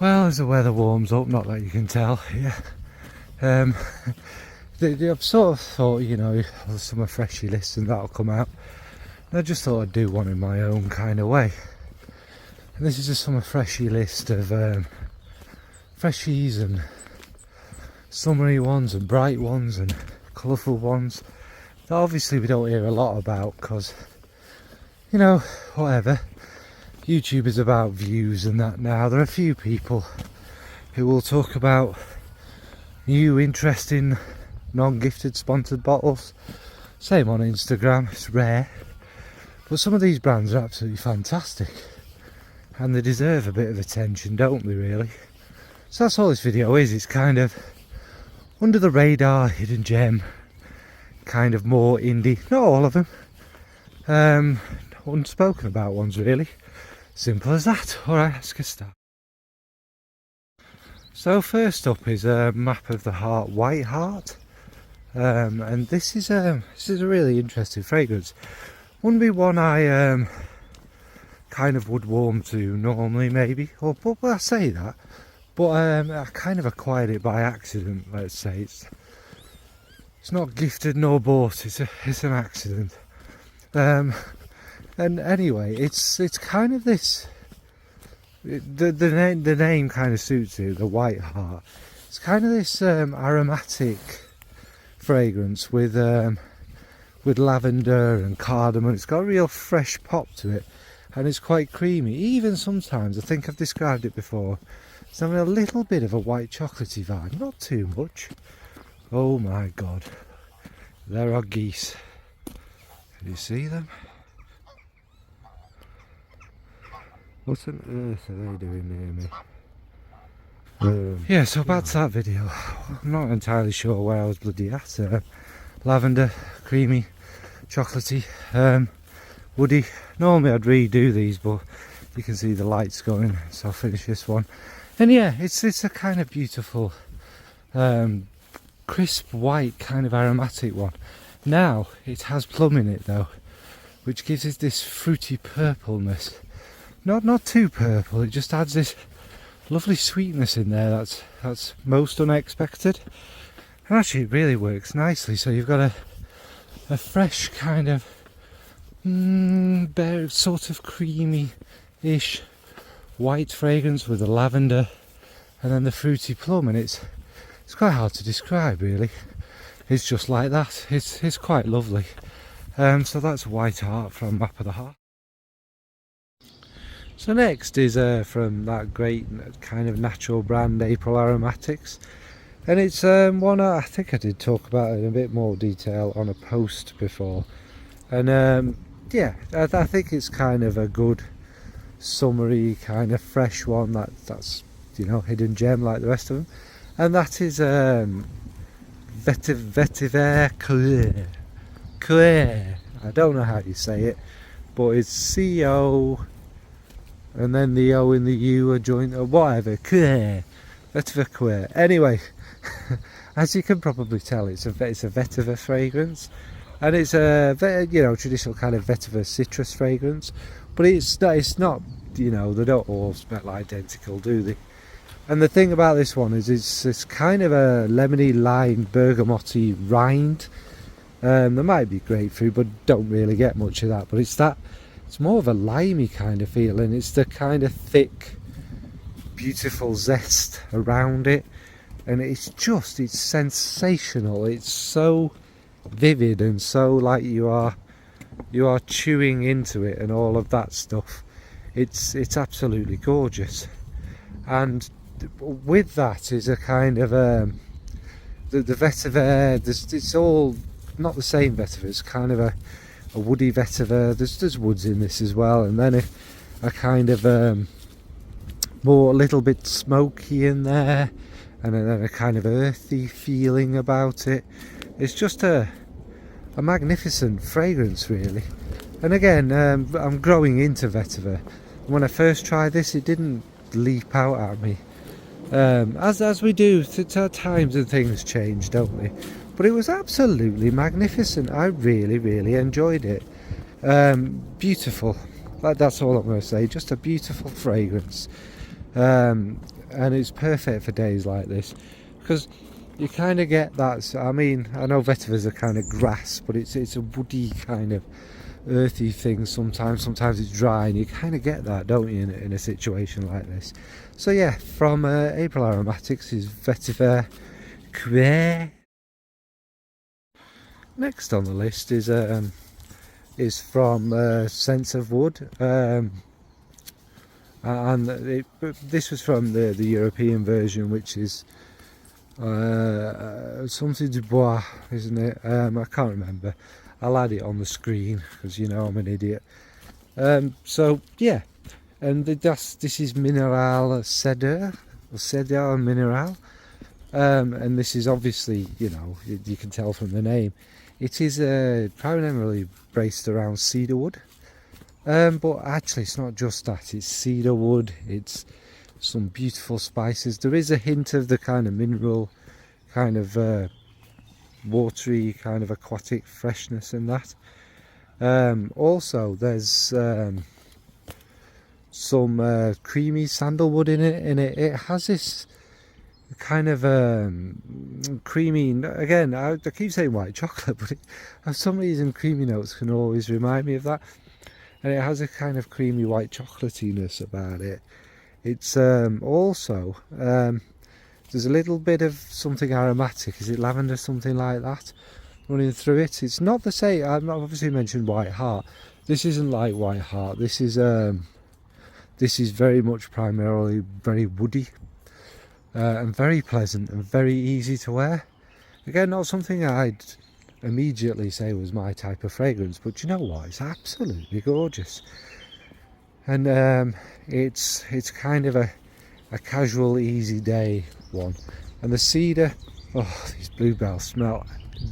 Well, as the weather warms up, not that you can tell, yeah. I've sort of thought, you know, some freshy lists and that'll come out. And I just thought I'd do one in my own kind of way. And this is a summer freshy list of freshies and summery ones and bright ones and colourful ones that obviously we don't hear a lot about because, you know, whatever. YouTube is about views and that now. There are a few people who will talk about new interesting non-gifted sponsored bottles. Same on Instagram, it's rare. But some of these brands are absolutely fantastic. And they deserve a bit of attention, don't they really? So that's all this video is. It's kind of under the radar, hidden gem, kind of more indie. Not all of them. Unspoken about ones really. Simple as that. Alright, let's get started. So first up is a map of the heart, white heart. And this is a really interesting fragrance. Wouldn't be one I kind of would warm to normally, maybe. But I say that. But I kind of acquired it by accident. Let's say it's not gifted nor bought. It's an accident. And anyway, it's kind of this. The name kind of suits it. The white heart. It's kind of this aromatic fragrance with lavender and cardamom. It's got a real fresh pop to it, and it's quite creamy. Even sometimes, I think I've described it before, it's having a little bit of a white chocolatey vibe. Not too much. Oh my god, there are geese. Can you see them? What on earth are they doing near me? Yeah, so back to that video. I'm not entirely sure where I was bloody at. Lavender, creamy, chocolatey, woody. Normally I'd redo these, but you can see the lights going, so I'll finish this one. And yeah, it's a kind of beautiful, crisp white kind of aromatic one. Now it has plum in it though, which gives it this fruity purpleness. Not too purple, it just adds this lovely sweetness in there that's most unexpected. And actually it really works nicely. So you've got a fresh kind of sort of creamy-ish white fragrance with the lavender and then the fruity plum, and it's quite hard to describe really. It's just like that. It's quite lovely. So that's White Heart from Map of the Heart. So next is from that great kind of natural brand April Aromatics, and it's one I think I did talk about in a bit more detail on a post before, and yeah, I think it's kind of a good summery kind of fresh one that's you know, hidden gem like the rest of them, and that is Vetiver Claire. I don't know how you say it, but it's C-O and then the O and the U are joined, or whatever. Claire, Vetiver Claire. Anyway, as you can probably tell, it's a vetiver fragrance, and it's a traditional kind of vetiver citrus fragrance. But it's not, you know, they don't all smell identical, do they? And the thing about this one is it's kind of a lemony lime bergamoty rind. There might be grapefruit, but don't really get much of that. But it's more of a limey kind of feeling. It's the kind of thick, beautiful zest around it, and it's sensational. It's so vivid and so like you are chewing into it and all of that stuff. It's absolutely gorgeous. And with that is a kind of the vetiver. It's all not the same vetiver. It's kind of a woody vetiver. There's woods in this as well, and then a kind of more a little bit smoky in there, and then a kind of earthy feeling about it. It's just a magnificent fragrance really. And again, I'm growing into vetiver. When I first tried this, it didn't leap out at me, as we do. Times and things change, don't they? But it was absolutely magnificent. I really enjoyed it. Beautiful. That's all I'm going to say. Just a beautiful fragrance. and it's perfect for days like this because you kind of get that. I mean, I know vetivers are kind of grass, but it's a woody kind of earthy thing sometimes it's dry, and you kind of get that, don't you, in a situation like this. So yeah, from April Aromatics is Vetiver Quer. Next on the list is from Sense of Wood, and this was from the European version, which is something du bois, isn't it? I can't remember. I'll add it on the screen because you know I'm an idiot. So yeah, and this is Mineral Cedar Mineral, and this is obviously, you know, you can tell from the name, it is primarily based around cedar wood, but actually it's not just that. It's cedar wood, it's some beautiful spices. There is a hint of the kind of mineral, kind of watery, kind of aquatic freshness in that. Also there's some creamy sandalwood in it, it has this kind of creamy, again I keep saying white chocolate, but for some reason creamy notes can always remind me of that, and it has a kind of creamy white chocolatiness about it. It's also there's a little bit of something aromatic, is it lavender, something like that, running through it. It's not the same. I've obviously mentioned White Heart. This isn't like White Heart. This is very much primarily very woody, and very pleasant and very easy to wear. Again, not something I'd immediately say was my type of fragrance, but you know what? It's absolutely gorgeous, and it's kind of a casual, easy day one. And the cedar, oh, these bluebells smell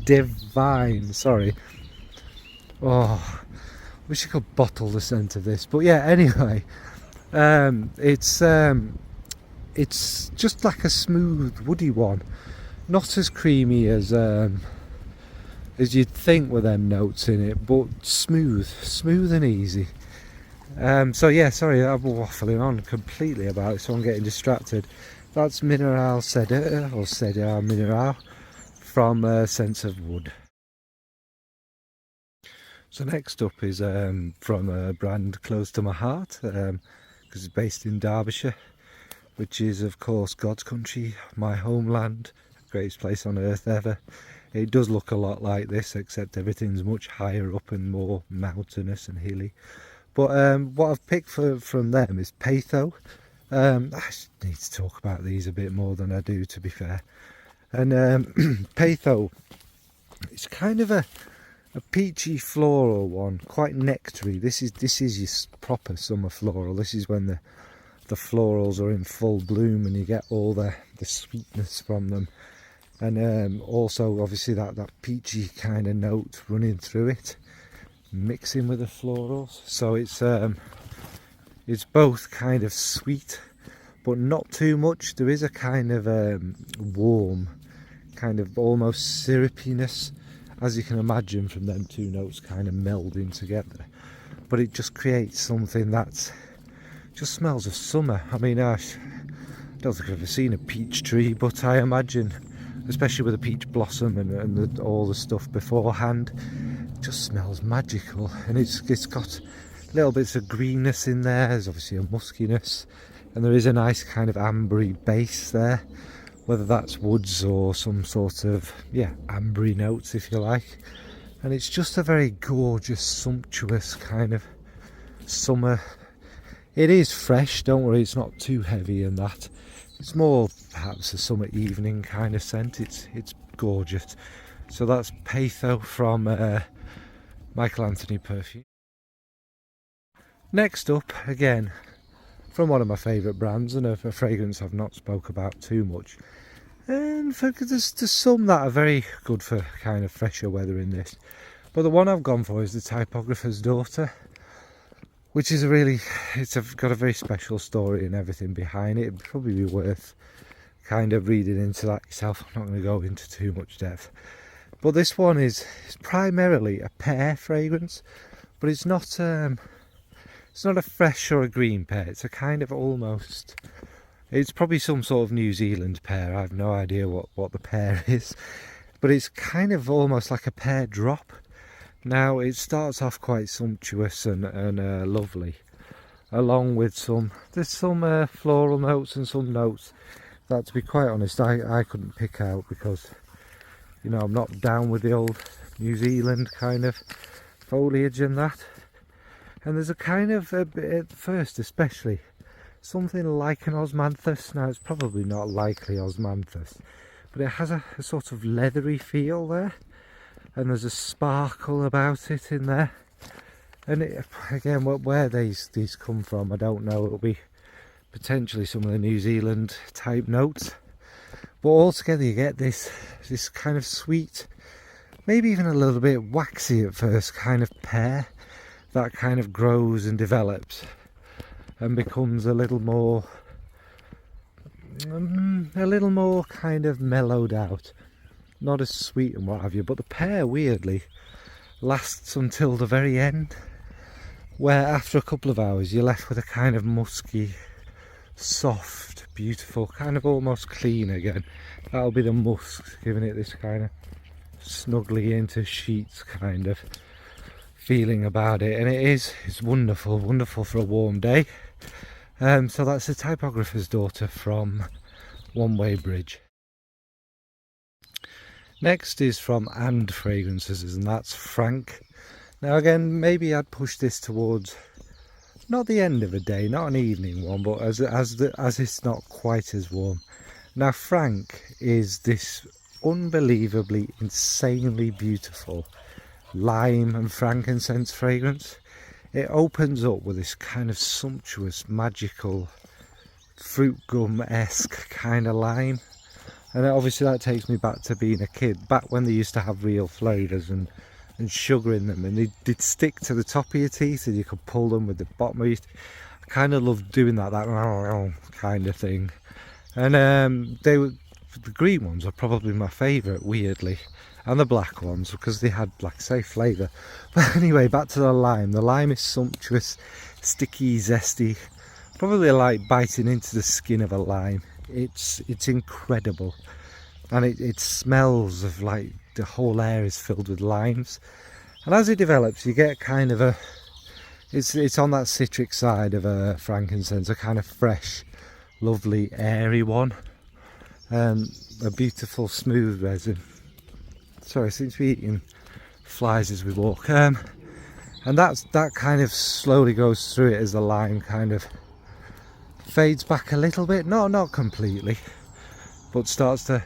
divine. Sorry. Oh, wish I could bottle the scent of this, but yeah. Anyway, it's just like a smooth, woody one, not as creamy as you'd think with them notes in it, but smooth and easy. So yeah, sorry, I'm waffling on completely about it, so I'm getting distracted. That's Mineral Cedar, or Cedar Mineral, from Sense of Wood. So next up is from a brand close to my heart, because it's based in Derbyshire, which is of course God's country, my homeland, greatest place on earth ever. It does look a lot like this, except everything's much higher up and more mountainous and hilly. But what I've picked from them is Patho. I need to talk about these a bit more than I do, to be fair. And Patho, it's kind of a peachy floral one, quite nectary. This is your proper summer floral. This is when the florals are in full bloom and you get all the sweetness from them. And also obviously that peachy kind of note running through it, mixing with the florals. So it's both kind of sweet but not too much. There is a kind of warm, kind of almost syrupiness, as you can imagine, from them two notes kind of melding together. But it just creates something that just smells of summer. I mean, I don't think I've ever seen a peach tree, but I imagine, especially with a peach blossom and all the stuff beforehand, it just smells magical. And it's got little bits of greenness in there. There's obviously a muskiness, and there is a nice kind of ambery base there, whether that's woods or some sort of, yeah, ambery notes, if you like. And it's just a very gorgeous, sumptuous kind of summer. It is fresh, don't worry, it's not too heavy in that. It's more perhaps a summer evening kind of scent. It's gorgeous. So that's Patho from Michael Anthony Perfume. Next up, again, from one of my favourite brands, and a fragrance I've not spoke about too much. And there's some that are very good for kind of fresher weather in this. But the one I've gone for is the Typographer's Daughter, which is got a very special story and everything behind it. It'd probably be worth kind of reading into that yourself. I'm not going to go into too much depth. But this one is primarily a pear fragrance, but it's not a fresh or a green pear. It's a kind of almost, It's probably some sort of New Zealand pear. I have no idea what the pear is, but it's kind of almost like a pear drop. Now it starts off quite sumptuous and lovely, along with there's some floral notes and some notes that, to be quite honest, I couldn't pick out, because, you know, I'm not down with the old New Zealand kind of foliage and that. And there's a kind of, at first especially, something like an osmanthus. Now it's probably not likely osmanthus, but it has a sort of leathery feel there, and there's a sparkle about it in there. And again, where these come from, I don't know. It'll be potentially some of the New Zealand type notes, but altogether you get this kind of sweet, maybe even a little bit waxy at first kind of pear that kind of grows and develops and becomes a little more kind of mellowed out, not as sweet and what have you. But the pear weirdly lasts until the very end, where after a couple of hours you're left with a kind of musky, soft, beautiful, kind of almost clean again. That'll be the musk giving it this kind of snugly into sheets kind of feeling about it. And it's wonderful for a warm day. So that's the typographer's daughter from One Way Bridge. Next is from And Fragrances, and that's Frank. Now again, maybe I'd push this towards not the end of a day, not an evening one, but as it's not quite as warm. Now Frank is this unbelievably, insanely beautiful lime and frankincense fragrance. It opens up with this kind of sumptuous, magical, fruit gum-esque kind of lime. And obviously that takes me back to being a kid, back when they used to have real flavours and sugar in them, and they'd stick to the top of your teeth and you could pull them with the bottom of your teeth. I kind of loved doing that kind of thing. And the green ones are probably my favourite, weirdly, and the black ones, because they had, like I say, flavour. But anyway, back to the lime. The lime is sumptuous, sticky, zesty, probably like biting into the skin of a lime. It's incredible, and it smells of, like, the whole air is filled with limes. And as it develops, you get kind of it's on that citric side of a frankincense, a kind of fresh, lovely, airy one. A beautiful smooth resin. Sorry, I seem to be eating flies as we walk. And that kind of slowly goes through it as the lime kind of fades back a little bit, not completely, but starts to,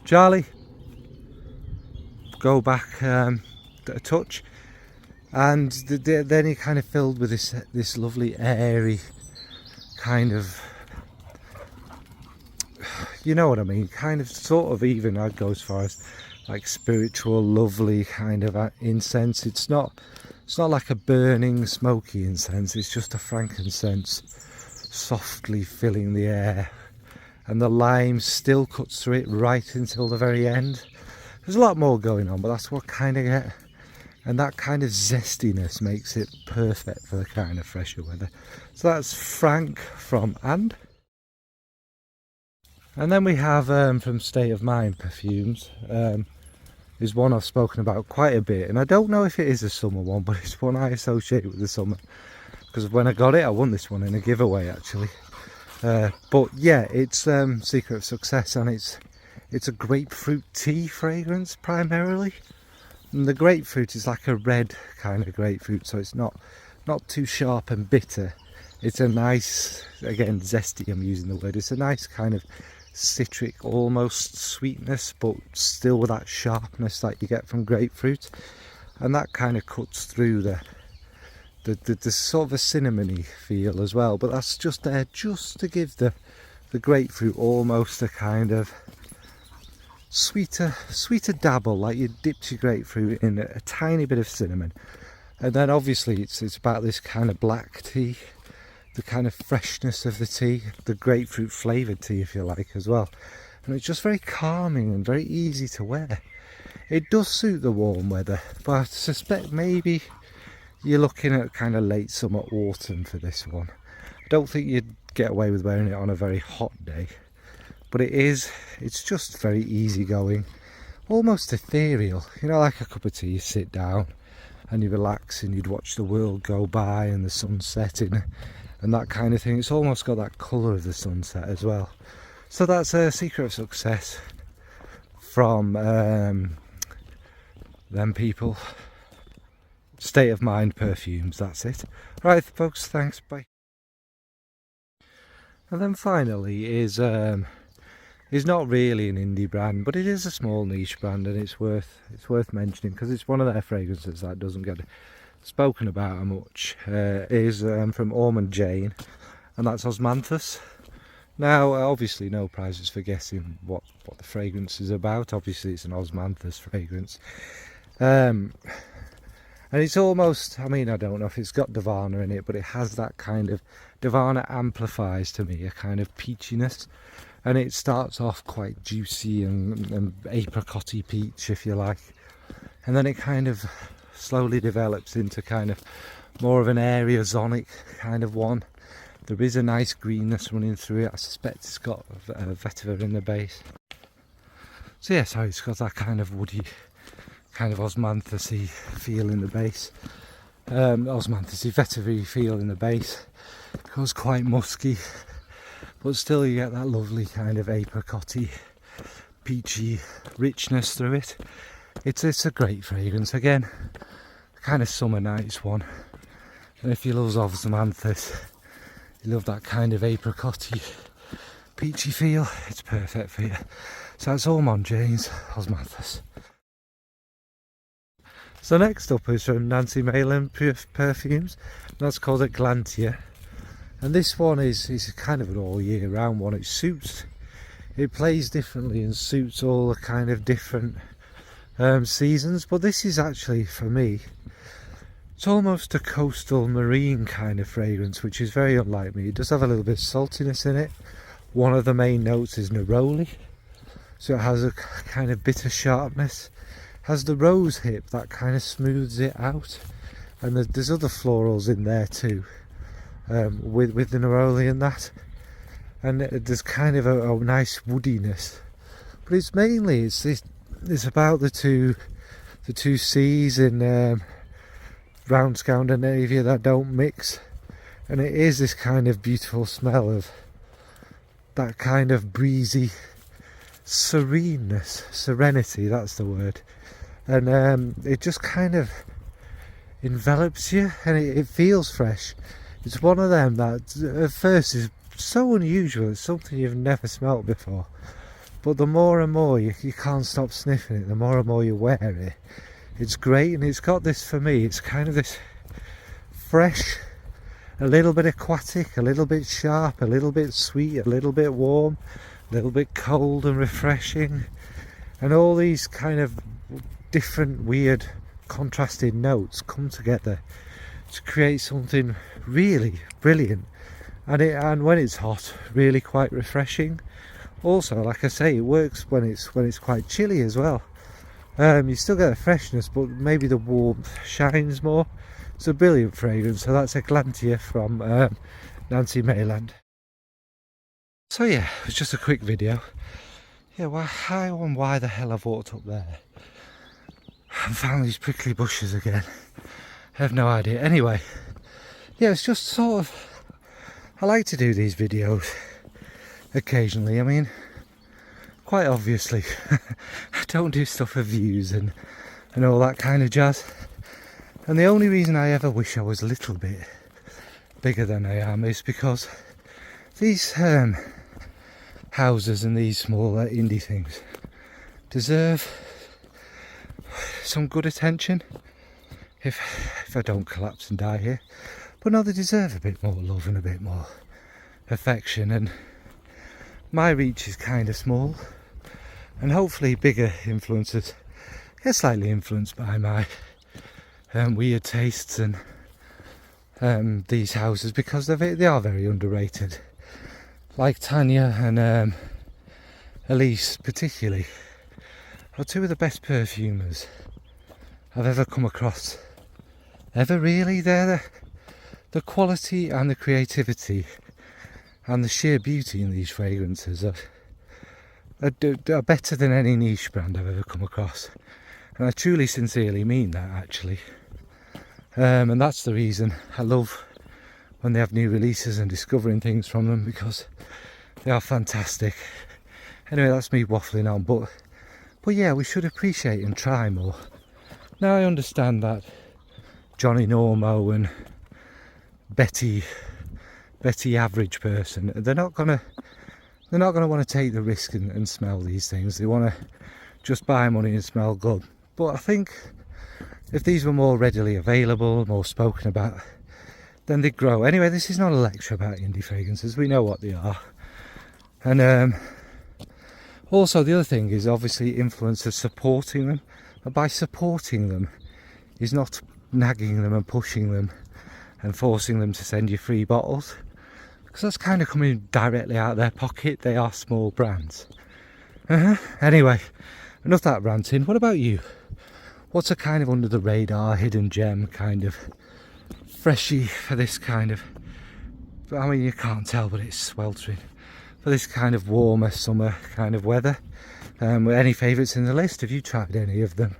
Charlie, go back a touch, and then you're kind of filled with this lovely airy kind of, you know what I mean, kind of sort of, even I'd go as far as like spiritual, lovely kind of incense. It's not like a burning, smoky incense. It's just a frankincense softly filling the air, and the lime still cuts through it right until the very end. There's a lot more going on, but that's what kind of get, and that kind of zestiness makes it perfect for the kind of fresher weather. So that's Frank from And then we have from State of Mind Perfumes, is one I've spoken about quite a bit, and I don't know if it is a summer one, but it's one I associate with the summer, because when I got it, I won this one in a giveaway actually. But yeah, it's Secret of Success, and it's a grapefruit tea fragrance primarily. And the grapefruit is like a red kind of grapefruit, so it's not too sharp and bitter. It's a nice, again, zesty, I'm using the word. It's a nice kind of citric, almost sweetness, but still with that sharpness that you get from grapefruit, and that kind of cuts through the sort of a cinnamony feel as well. But that's just there just to give the grapefruit almost a kind of sweeter dabble, like you dipped your grapefruit in a tiny bit of cinnamon. And then obviously it's about this kind of black tea, the kind of freshness of the tea, the grapefruit flavoured tea if you like as well. And it's just very calming and very easy to wear. It does suit the warm weather, but I suspect maybe you're looking at kind of late summer, autumn for this one. I don't think you'd get away with wearing it on a very hot day, but it's just very easygoing, almost ethereal, you know, like a cup of tea. You sit down and you relax and you'd watch the world go by and the sun setting and that kind of thing. It's almost got that colour of the sunset as well. So that's a secret of success from them people. State of Mind perfumes, that's it. Right folks, thanks, bye. And then finally is not really an indie brand, but it is a small niche brand, and it's worth mentioning because it's one of their fragrances that doesn't get spoken about much. Is from Ormond Jane, and that's Osmanthus. Now obviously no prizes for guessing what the fragrance is about. Obviously it's an Osmanthus fragrance, and it's almost, I mean, I don't know if it's got Davana in it, but it has that kind of, Davana amplifies to me a kind of peachiness, and it starts off quite juicy and apricot-y peach, if you like, and then it kind of slowly develops into kind of more of an Aerosonic kind of one. There is a nice greenness running through it. I suspect it's got vetiver in the base. So yeah, so it's got that kind of woody, kind of osmanthusy feel in the base. Osmanthusy, vetiver feel in the base. It goes quite musky, but still you get that lovely kind of apricot-y, peachy richness through it. It's a great fragrance. Again, kind of summer nights one. And if you love Osmanthus, you love that kind of apricot-y, peachy feel, it's perfect for you. So that's Ormond Jane's Osmanthus. So next up is from Nancy Mayland Perfumes. That's called Atlantia. And this one is kind of an all year round one. It plays differently and suits all the kind of different seasons. But this is actually, for me, it's almost a coastal marine kind of fragrance, which is very unlike me. It does have a little bit of saltiness in it. One of the main notes is neroli, so it has a kind of bitter sharpness. Has the rose hip that kind of smooths it out, and there's other florals in there too, with the neroli and that, and there's kind of a nice woodiness. But it's mainly it's about the two seas in round Scandinavia that don't mix, and it is this kind of beautiful smell of that kind of breezy serenity, that's the word. And it just kind of envelops you, and it feels fresh. It's one of them that at first is so unusual. It's something you've never smelt before, but the more and more you can't stop sniffing it, the more and more you wear it, it's great. And it's got this, for me, it's kind of this fresh, a little bit aquatic, a little bit sharp, a little bit sweet, a little bit warm, a little bit cold and refreshing, and all these kind of different weird contrasted notes come together to create something really brilliant. And when it's hot, really quite refreshing. Also, like I say, it works when it's quite chilly as well. You still get the freshness, but maybe the warmth shines more. It's a brilliant fragrance. So that's Atlantia from Nancy Mayland. So yeah, it was just a quick video. Yeah, why the hell I've walked up there and found these prickly bushes again, I have no idea. Anyway, yeah, it's just sort of, I like to do these videos occasionally. I mean, quite obviously, I don't do stuff for views and all that kind of jazz. And the only reason I ever wish I was a little bit bigger than I am is because these houses and these smaller indie things deserve some good attention, if I don't collapse and die here. But no, they deserve a bit more love and a bit more affection, and my reach is kind of small, and hopefully bigger influencers get slightly influenced by my weird tastes and these houses, because they are very underrated. Like Tanya and Elise particularly are two of the best perfumers I've ever come across ever really. The quality and the creativity and the sheer beauty in these fragrances are better than any niche brand I've ever come across. And I truly, sincerely mean that, actually. And that's the reason I love when they have new releases and discovering things from them, because they are fantastic. Anyway, that's me waffling on, but yeah, we should appreciate and try more. Now I understand that Johnny Normo and Betty average person, they're not gonna want to take the risk and smell these things. They want to just buy money and smell good. But I think if these were more readily available, more spoken about, then they'd grow. Anyway, this is not a lecture about indie fragrances. We know what they are. And also the other thing is obviously influencers supporting them. And by supporting them is not nagging them and pushing them and forcing them to send you free bottles, because that's kind of coming directly out of their pocket. They are small brands. Anyway, enough that ranting. What about you? What's a kind of under the radar hidden gem kind of freshy for this kind of, I mean, you can't tell, but it's sweltering, for this kind of warmer summer kind of weather? Any favourites in the list? Have you tried any of them?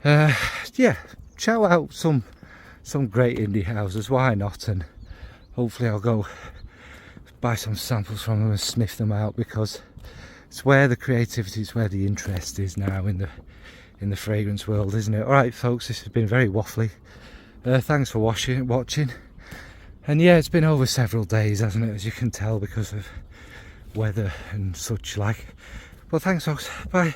Yeah, shout out some great indie houses, why not? And hopefully I'll go buy some samples from them and sniff them out, because it's where the creativity, it's where the interest is now in the fragrance world, isn't it? Alright folks, this has been very waffly. Thanks for watching. And yeah, it's been over several days, hasn't it, as you can tell, because of weather and such like. Well, thanks folks, bye.